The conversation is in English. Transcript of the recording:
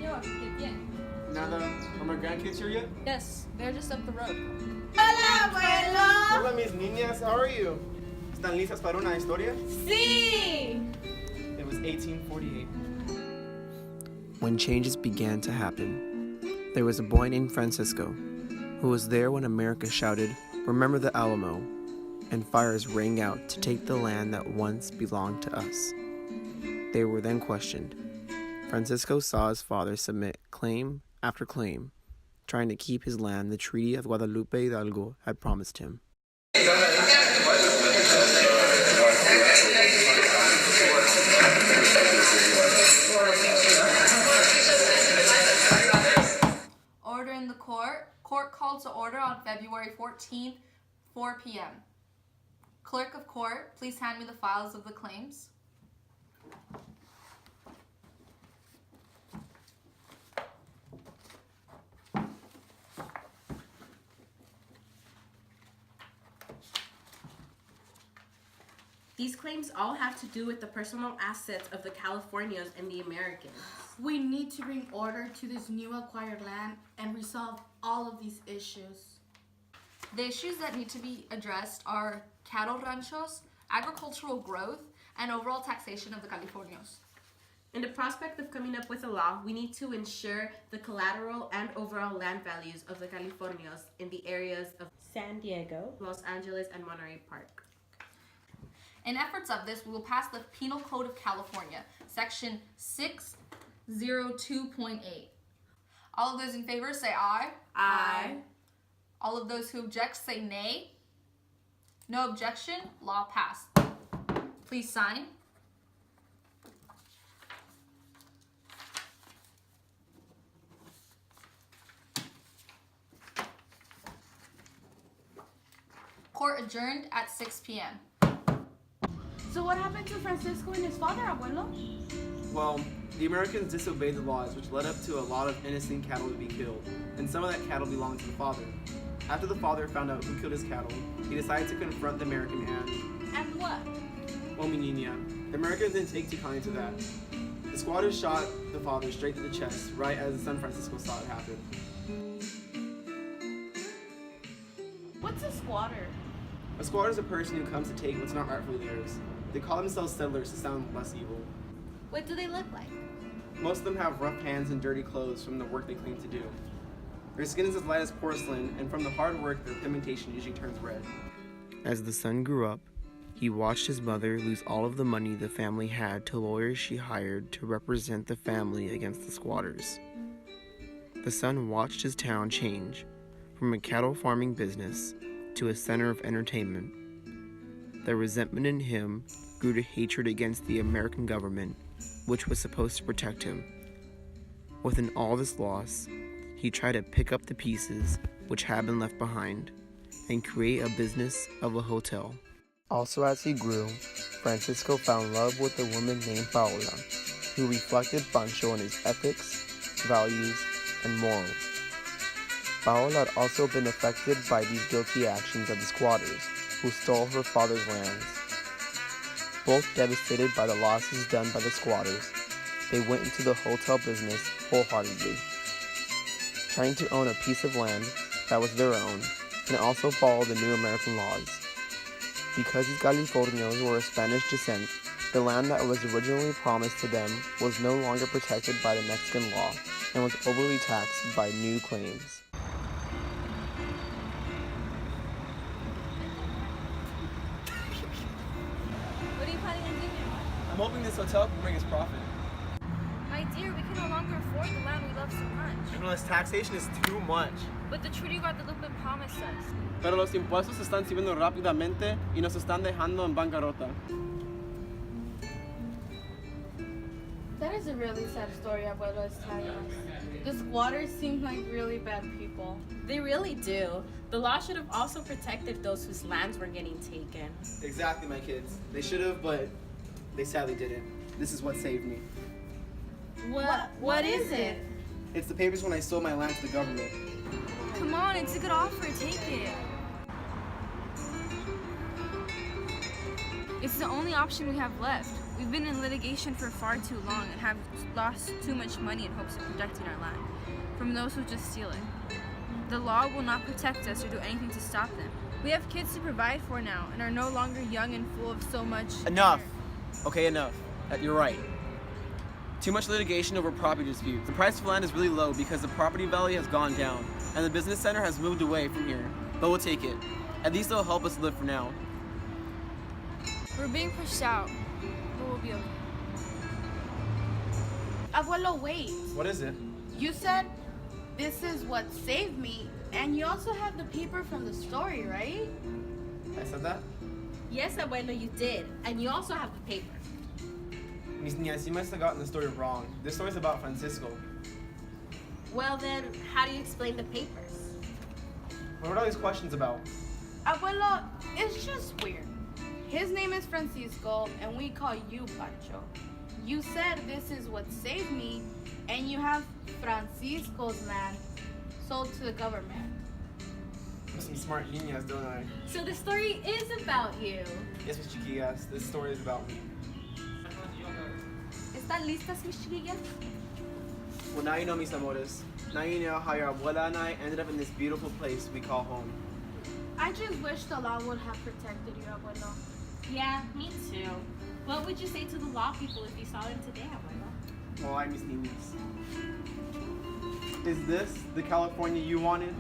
Californio. Qué bien. Now are my grandkids here yet? Yes, they're just up the road. Hola, abuelo. Hola, mis niñas. How are you? ¿Están listas para una historia? Sí. It was 1848. When changes began to happen, there was a boy named Francisco who was there when America shouted, "Remember the Alamo," and fires rang out to take the land that once belonged to us. They were then questioned. Francisco saw his father submit claim after claim, trying to keep his land the Treaty of Guadalupe Hidalgo had promised him. Order in the court. Court called to order on February 14th, 4 p.m. Clerk of court, please hand me the files of the claims. These claims all have to do with the personal assets of the Californios and the Americans. We need to bring order to this new acquired land and resolve all of these issues. The issues that need to be addressed are cattle ranchos, agricultural growth, and overall taxation of the Californios. In the prospect of coming up with a law, we need to ensure the collateral and overall land values of the Californios in the areas of San Diego, Los Angeles, and Monterey Park. In efforts of this, we will pass the Penal Code of California, Section 602.8. All of those in favor say aye. Aye. All of those who object say nay. No objection, law passed. Please sign. Court adjourned at 6 p.m. So what happened to Francisco and his father, abuelo? Well, the Americans disobeyed the laws, which led up to a lot of innocent cattle to be killed, and some of that cattle belonged to the father. After the father found out who killed his cattle, he decided to confront the American And what? well, mi niña. The Americans didn't take too kindly to that. The squatters shot the father straight to the chest, right as the son Francisco saw it happen. What's a squatter? A squatter is a person who comes to take what's not rightfully theirs. They call themselves settlers to sound less evil. What do they look like? Most of them have rough hands and dirty clothes from the work they claim to do. Their skin is as light as porcelain, and from the hard work, their pigmentation usually turns red. As the son grew up, he watched his mother lose all of the money the family had to lawyers she hired to represent the family against the squatters. The son watched his town change from a cattle farming business to a center of entertainment. The resentment in him grew to hatred against the American government, which was supposed to protect him. Within all this loss, he tried to pick up the pieces which had been left behind and create a business of a hotel. Also, as he grew, Francisco found love with a woman named Paola, who reflected Pancho in his ethics, values, and morals. Paola had also been affected by these guilty actions of the squatters, who stole her father's lands. Both devastated by the losses done by the squatters, they went into the hotel business wholeheartedly, trying to own a piece of land that was their own and also follow the new American laws. Because these Californios were of Spanish descent, the land that was originally promised to them was no longer protected by the Mexican law and was overly taxed by new claims. What are you planning on doing? I'm hoping this hotel can bring us profit. My dear, we can no longer afford the land we love so much. You know, this taxation is too much. But the Treaty of Guadalupe promised us. Pero los impuestos se están subiendo rápidamente y nos están dejando en bancarrota. That is a really sad story abuelo is telling us. The squatters seem like really bad people. They really do. The law should have also protected those whose lands were getting taken. Exactly, my kids. They should have, but they sadly didn't. This is what saved me. What is it? It's the papers when I sold my land to the government. Come on, it's a good offer. Take it. It's the only option we have left. We've been in litigation for far too long and have lost too much money in hopes of protecting our land from those who just steal it. The law will not protect us or do anything to stop them. We have kids to provide for now and are no longer young and full of so much. Enough. Okay, enough. You're right. Too much litigation over property disputes. The price of land is really low because the property value has gone down and the business center has moved away from here. But we'll take it. At least it'll help us live for now. We're being pushed out, but we'll be okay. Abuelo, wait. What is it? You said this is what saved me, and you also have the paper from the story, right? I said that? Yes, Abuelo, you did. And you also have the paper. Mis niñas, you must have gotten the story wrong. This story's about Francisco. Well then, how do you explain the papers? What are all these questions about? Abuelo, it's just weird. His name is Francisco, and we call you Pancho. You said this is what saved me, and you have Francisco's land sold to the government. Some smart niñas, don't I? So the story is about you. Yes, Miss Chiquillas, this story is about me. ¿Están listas, mis chiquillas? Well, now you know, mis amores. Now you know how your abuela and I ended up in this beautiful place we call home. I just wish the law would have protected you, Abuelo. Yeah, me too. What would you say to the law people if you saw them today, Abuelo? Oh, I mis niñas. Is this the California you wanted?